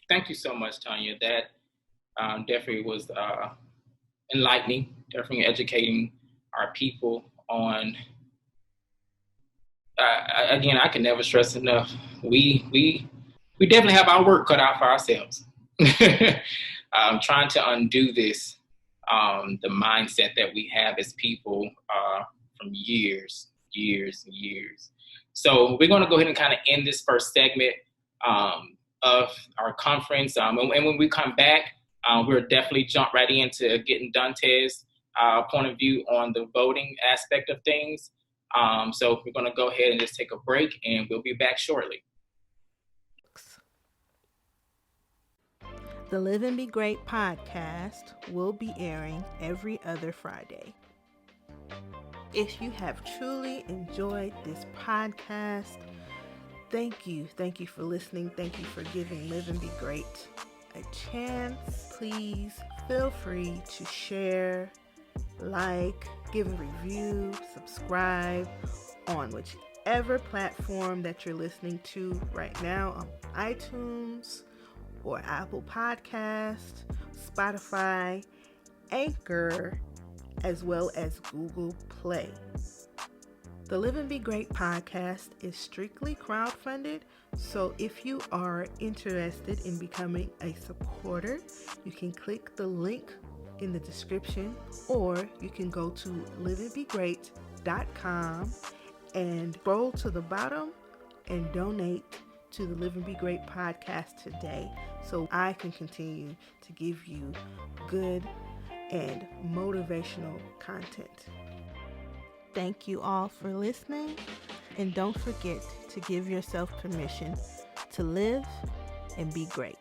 Thank you so much, Tanya. That definitely was enlightening, definitely educating our people on. Again, I can never stress enough. We definitely have our work cut out for ourselves. Trying to undo this, the mindset that we have as people from years. So we're going to go ahead and kind of end this first segment of our conference. And when we come back, we'll definitely jump right into getting Dante's point of view on the voting aspect of things. So we're going to go ahead and just take a break, and we'll be back shortly. The Live and Be Great podcast will be airing every other Friday. If you have truly enjoyed this podcast, thank you. Thank you for listening. Thank you for giving Live and Be Great a chance. Please feel free to share, like, give a review, subscribe on whichever platform that you're listening to right now, on iTunes or Apple Podcast, Spotify, Anchor, as well as Google Play. The Live and Be Great podcast is strictly crowdfunded, so if you are interested in becoming a supporter, you can click the link in the description, or you can go to liveandbegreat.com and scroll to the bottom and donate to the Live and Be Great podcast today, so I can continue to give you good and motivational content. Thank you all for listening, and don't forget to give yourself permission to live and be great.